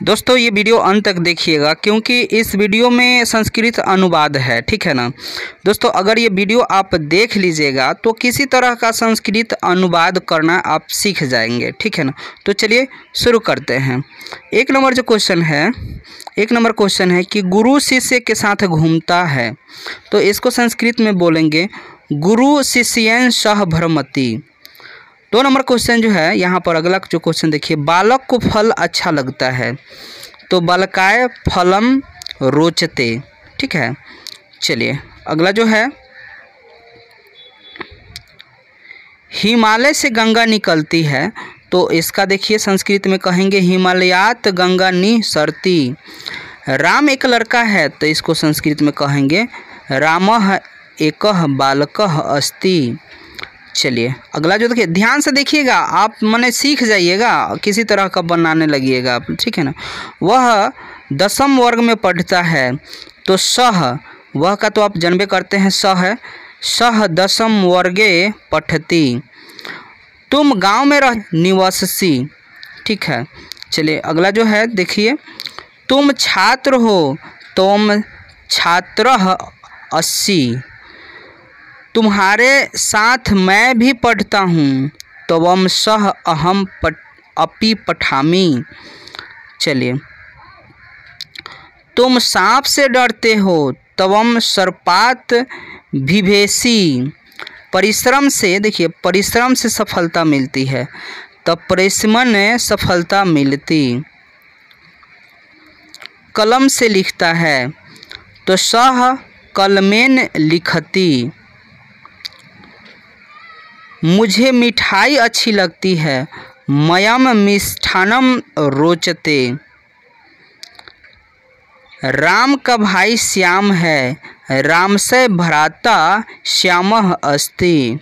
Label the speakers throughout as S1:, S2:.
S1: दोस्तों ये वीडियो अंत तक देखिएगा क्योंकि इस वीडियो में संस्कृत अनुवाद है, ठीक है ना। दोस्तों अगर ये वीडियो आप देख लीजिएगा तो किसी तरह का संस्कृत अनुवाद करना आप सीख जाएंगे, ठीक है ना। तो चलिए शुरू करते हैं। एक नंबर क्वेश्चन है कि गुरु शिष्य के साथ घूमता है, तो इसको संस्कृत में बोलेंगे गुरु शिष्येन सह भ्रमति। 2 नंबर क्वेश्चन जो है यहाँ पर अगला जो क्वेश्चन देखिए, बालक को फल अच्छा लगता है, तो बालकाय फलम रोचते, ठीक है। चलिए अगला जो है, हिमालय से गंगा निकलती है, तो इसका देखिए संस्कृत में कहेंगे हिमालयात गंगा निसरति। राम एक लड़का है, तो इसको संस्कृत में कहेंगे रामः एकः बालकः अस्ति। चलिए अगला जो देखिए, ध्यान से देखिएगा, आप माने सीख जाइएगा, किसी तरह का बनाने लगिएगा आप, ठीक है ना। वह 10वीं वर्ग में पढ़ता है, तो सह, वह का तो आप जानबे करते हैं सह है, सह 10वीं वर्गे पठती। तुम गांव में रह निवासी, ठीक है। चलिए अगला जो है देखिए, तुम छात्र हो, तुम छात्रः अस्सि। तुम्हारे साथ मैं भी पढ़ता हूँ, त्वं सह अहम अपि पठामि। चलिए, तुम सांप से डरते हो, त्वं सर्पात् बिभेषि। परिश्रम से, देखिए परिश्रम से सफलता मिलती है, तब परिश्रमण सफलता मिलती। कलम से लिखता है, तो सह कलमेन लिखति। मुझे मिठाई अच्छी लगती है, मयम मिष्ठान्नम रोचते। राम का भाई श्याम है, राम से भ्राता श्यामः अस्ति।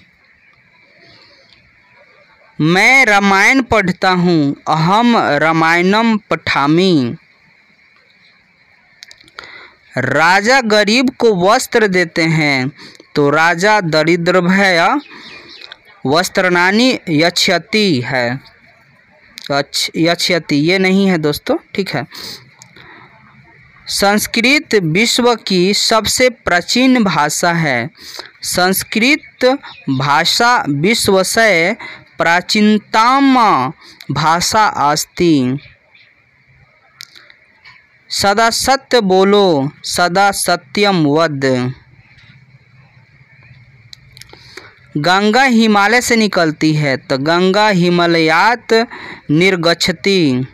S1: मैं रामायण पढ़ता हूँ, अहम रामायणम पठामि। राजा गरीब को वस्त्र देते हैं, तो राजा दरिद्रभ्य वस्त्रनानि यच्छति है, यच्छति ये नहीं है दोस्तों, ठीक है। संस्कृत विश्व की सबसे प्राचीन भाषा है, संस्कृत भाषा विश्व से प्राचीनतम भाषा अस्ति। सदा सत्य बोलो, सदा सत्यम वद। गंगा हिमालय से निकलती है, तो गंगा हिमालयात निर्गच्छति।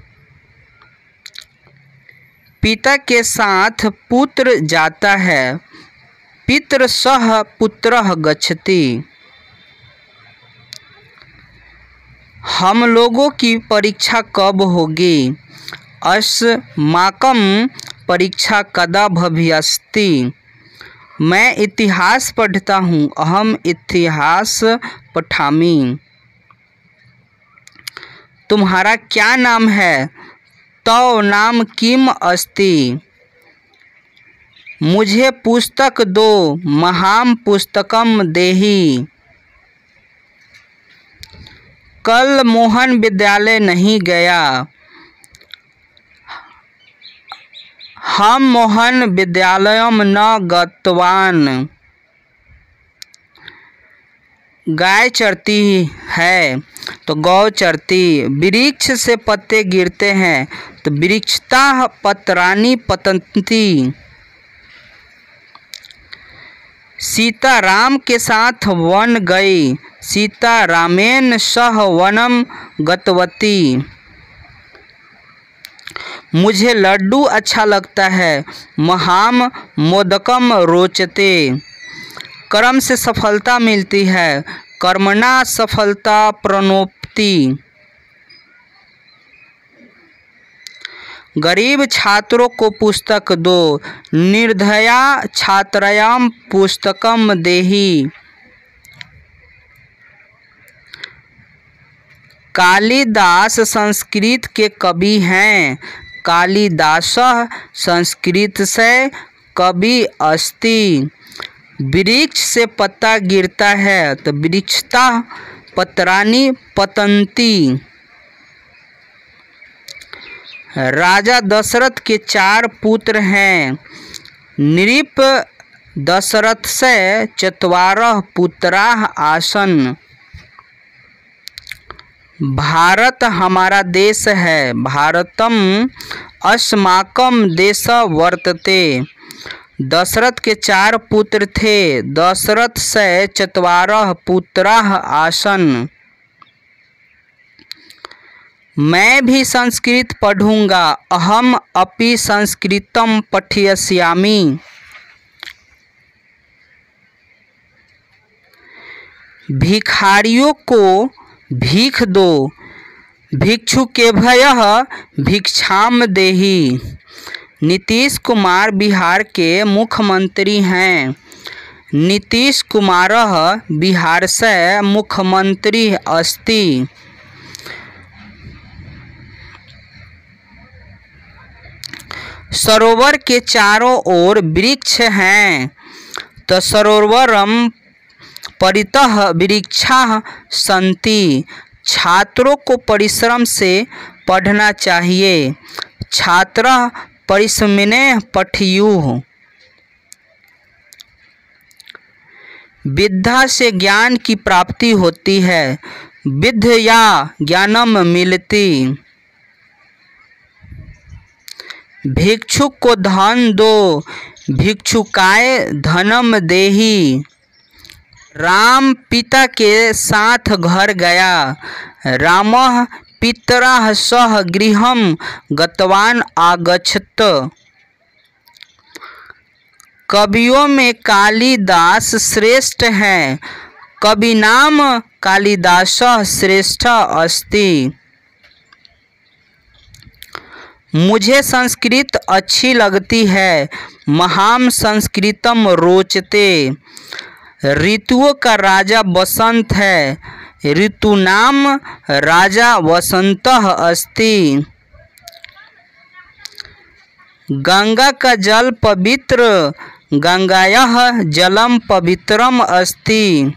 S1: पिता के साथ पुत्र जाता है, पितृ सह पुत्रः गच्छति। हम लोगों की परीक्षा कब होगी, अस्माकं परीक्षा कदा भविष्यति। मैं इतिहास पढ़ता हूँ, अहम इतिहास पठामि। तुम्हारा क्या नाम है, तव नाम किम अस्ति। मुझे पुस्तक दो, महाम पुस्तकम देहि। कल मोहन विद्यालय नहीं गया, हम मोहन विद्यालयम न गतवान। गाय चरती है, तो गौ चरती। वृक्ष से पत्ते गिरते हैं, तो वृक्षतः पत्राणि पतन्ति। सीता राम के साथ वन गई, सीता रामेण सह वनम गतवती। मुझे लड्डू अच्छा लगता है, महाम मोदकम रोचते। कर्म से सफलता मिलती है, कर्मणा सफलता प्रणोप्ति। गरीब छात्रों को पुस्तक दो, निर्धया छात्रायाम पुस्तकम देहि। कालिदास संस्कृत के कवि हैं, कालिदासः संस्कृत से कवि अस्ति। वृक्ष से पत्ता गिरता है, तो वृक्षतः पत्राणि पतन्ति। राजा दशरथ के 4 पुत्र हैं। नृप दशरथ से 4 पुत्राः आसन। भारत हमारा देश है। भारतम अस्माकं देशः वर्तते। दशरथ के 4 पुत्र थे। दशरथ से 4 पुत्राः आसन। मैं भी संस्कृत पढ़ूंगा। अहम अपि संस्कृतं पठिष्यामि। भिखारियों को भीख दो। भिक्षुकेभ्यः भिक्षाम देहि। नीतीश कुमार बिहार के मुख्यमंत्री हैं। नीतीश कुमारः बिहार से मुख्यमंत्री अस्ति। सरोवर के चारों ओर वृक्ष हैं। तो सरोवरम परितः वृक्षाः सन्ति। छात्रों को परिश्रम से पढ़ना चाहिए। छात्राः परिश्रमेण पठेयुः। विद्या से ज्ञान की प्राप्ति होती है। विद्या ज्ञानम मिलति। भिक्षुक को धन दो। भिक्षुकाय धनम देहि। राम पिता के साथ घर गया। रामः पितरः सह गृहं गतवान आगच्छत्। कवियों में कालिदास श्रेष्ठ हैं। कवि नाम कालिदासः श्रेष्ठः अस्ति। मुझे संस्कृत अच्छी लगती है। महाम संस्कृतम रोचते। ऋतुओं का राजा वसंत है। ऋतूनाम राजा वसंतः अस्ति। गंगा का जल पवित्र। गंगायाः जलम पवित्रम अस्ति।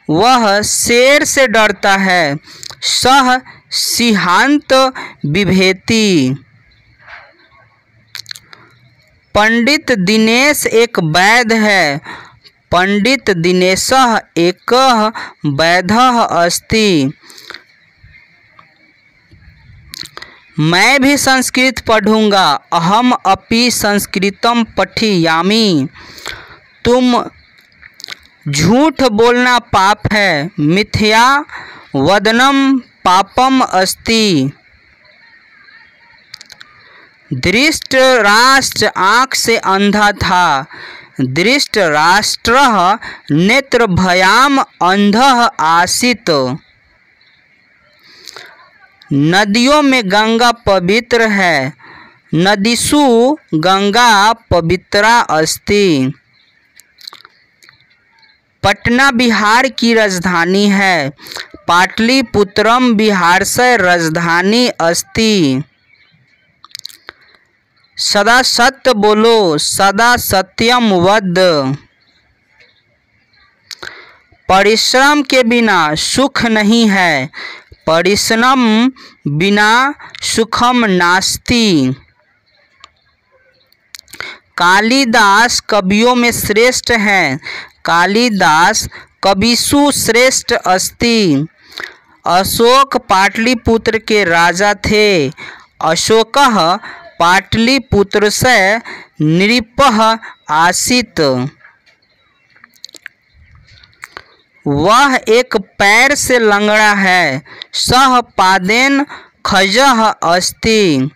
S1: वह शेर से डरता है। सह सिंहांत बिभेति। पंडित दिनेश एक वैद्य है। पंडित दिनेशः एकः वैद्यः अस्ति। मैं भी संस्कृत पढ़ूंगा। अहम अपि संस्कृतं पठिष्यामि। तुम झूठ बोलना पाप है। मिथ्या वदनम पापम अस्ति। धृतराष्ट्र आँख से अंधा था। धृतराष्ट्रः नेत्रभयाम अंधः आसीत्। नदियों में गंगा पवित्र है। नदीषु गंगा पवित्रा अस्ति। पटना बिहार की राजधानी है। पाटलिपुत्रम बिहार से राजधानी अस्ति। सदा सत्य बोलो। सदा सत्यम वद। परिश्रम के बिना सुख नहीं है। परिश्रम बिना सुखम नास्ति। कालिदास कवियों में श्रेष्ठ हैं। कालिदास कविषु श्रेष्ठ अस्ति। अशोक पाटलिपुत्र के राजा थे। अशोकः पाटलिपुत्र से नृपः आसीत्। वह एक पैर से लंगड़ा है। सह पादेन खजः अस्ति।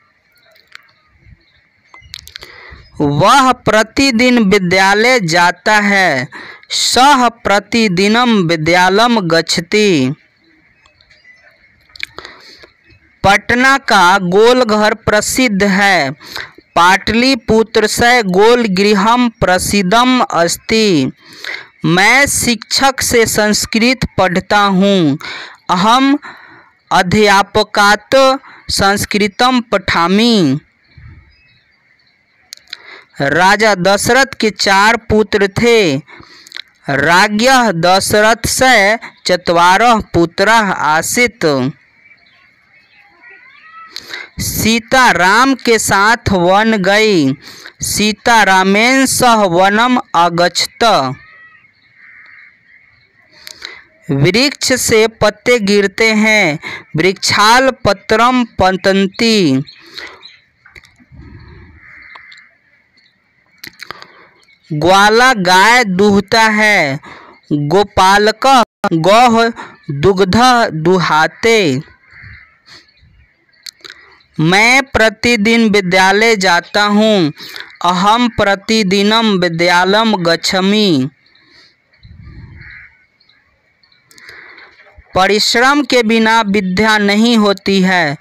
S1: वह प्रतिदिन विद्यालय जाता है। सह प्रतिदिनम विद्यालयम गच्छति। पटना का गोलघर प्रसिद्ध है। पाटलिपुत्र से गोल गृहम प्रसिद्धम अस्ति। मैं शिक्षक से संस्कृत पढ़ता हूँ। अहम अध्यापकात् संस्कृतम पठामि। राजा दशरथ के 4 पुत्र थे। राज्ञः दशरथ से 4 पुत्राः आसीत्। सीता राम के साथ वन गई, सीता रामेण सह वनम अगच्छत। वृक्ष से पत्ते गिरते हैं, वृक्षाल पत्रम पतन्ति। ग्वाला गाय दूहता है, गोपालक गौः दुग्ध दुहाते। मैं प्रतिदिन विद्यालय जाता हूँ, अहम प्रतिदिनम विद्यालयम गच्छामि। परिश्रम के बिना विद्या नहीं होती है,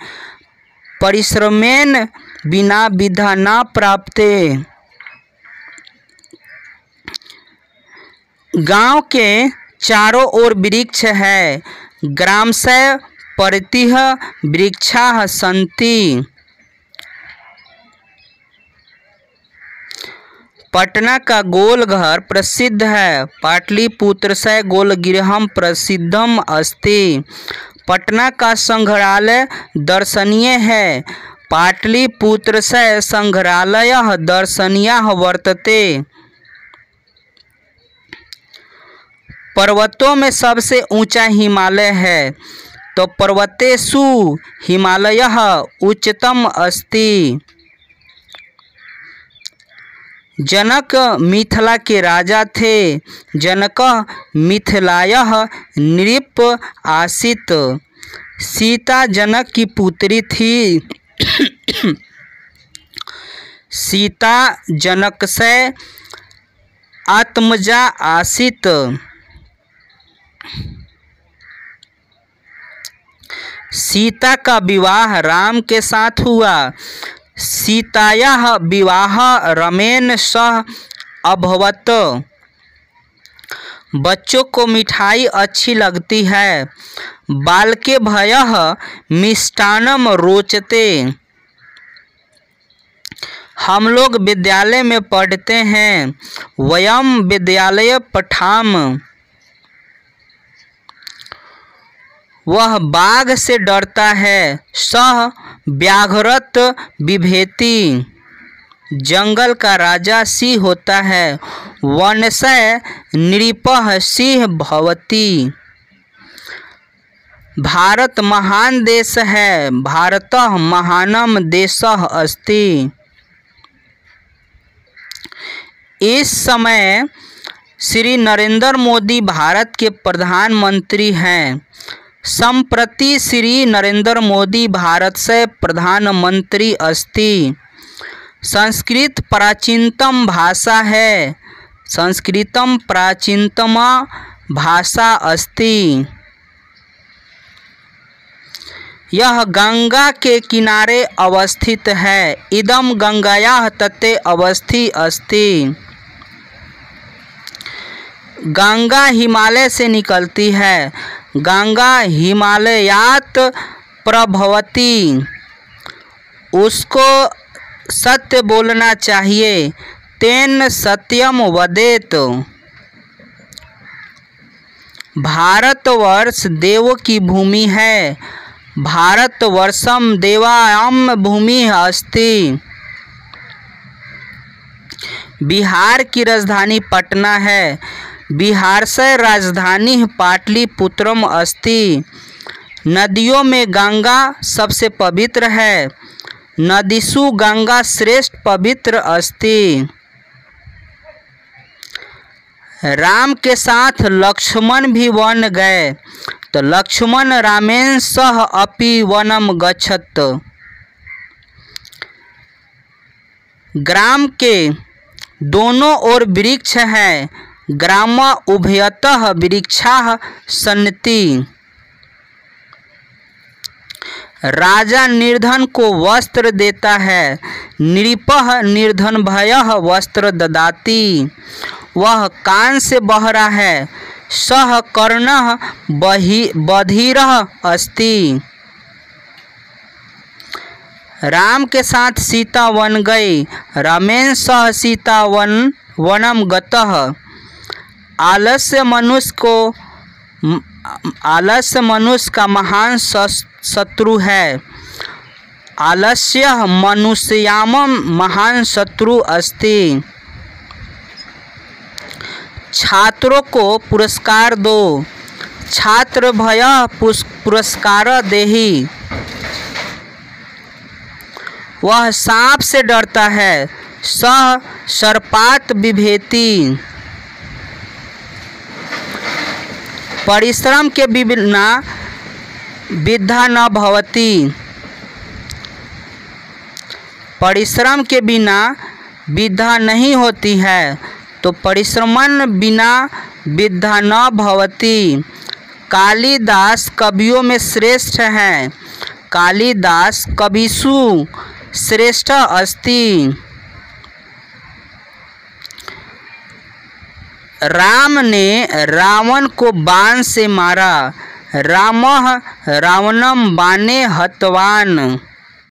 S1: परिश्रमेन बिना विद्या न प्राप्ते। गांव के चारों ओर वृक्ष है, ग्रामस्य परितः वृक्षाः सन्ति। पटना का गोलघर प्रसिद्ध है, पाटलिपुत्रस्य गोलगृहं प्रसिद्धम अस्ति। पटना का संग्रहालय दर्शनीय है, पाटलिपुत्रस्य संग्रहालयः दर्शनीयः वर्तते। पर्वतों में सबसे ऊंचा हिमालय है, तो पर्वतेषु हिमालयः उच्चतम अस्ति। जनक मिथिला के राजा थे, जनकः मिथिलायाः नृप आसीत्। सीता जनक की पुत्री थी, सीता जनकस्य आत्मजा आसीत्। सीता का विवाह राम के साथ हुआ, सीतायाः विवाह रामेण सह अभवत्। बच्चों को मिठाई अच्छी लगती है, बालकेभ्यः मिष्टान्नम रोचते। हम लोग विद्यालय में पढ़ते हैं, वयम विद्यालये पठाम। वह बाघ से डरता है, सह व्याघ्रत बिभेति। जंगल का राजा सिंह होता है, वनस्य नृपः सिंह भवति। भारत महान देश है, भारतः महानम देशः अस्ति। इस समय श्री नरेंद्र मोदी भारत के प्रधानमंत्री हैं। संप्रति श्री नरेंद्र मोदी भारत से प्रधानमंत्री अस्ति। संस्कृत प्राचीनतम भाषा है, संस्कृतम प्राचीनतमा भाषा अस्ति। यह गंगा के किनारे अवस्थित है, इदम गंगायाः तटे अवस्थित अस्ति। गंगा हिमालय से निकलती है, गंगा हिमालयात् प्रभवति। उसको सत्य बोलना चाहिए, तेन सत्यम वदेत। भारतवर्ष देवों की भूमि है, भारतवर्षम देवानां भूमि अस्ति। बिहार की राजधानी पटना है, बिहार से राजधानी पाटलिपुत्रम अस्ति। नदियों में गंगा सबसे पवित्र है, नदीसु गंगा श्रेष्ठ पवित्र अस्ति। राम के साथ लक्ष्मण भी वन गए, तो लक्ष्मण रामेण सह अपि वनम गच्छत। ग्राम के दोनों ओर वृक्ष है, ग्राम उभयतः वृक्षाः सन्ति। राजा निर्धन को वस्त्र देता है, नृपः निर्धनभ्यः वस्त्र ददाति। वह कान से बहरा है, सह कर्णः बधिरः अस्ति। राम के साथ सीता वन गई, रामेण सह सीता वनम गतः। आलस्य मनुष्य का महान शत्रु है, आलस्य मनुष्यामं महान शत्रु अस्ति। छात्रों को पुरस्कार दो। छात्र भय पुरस्कार देहि। वह सांप से डरता है। सह सर्पात बिभेति। परिश्रम के बिना विद्या न भवति। परिश्रम के बिना विद्या नहीं होती है, तो परिश्रमन बिना विद्या न भवति। कालिदास कवियों में श्रेष्ठ हैं। कालिदास कविषु श्रेष्ठ अस्ति। राम ने रावण को बाण से मारा। रामः रावणं बाणे हतवान।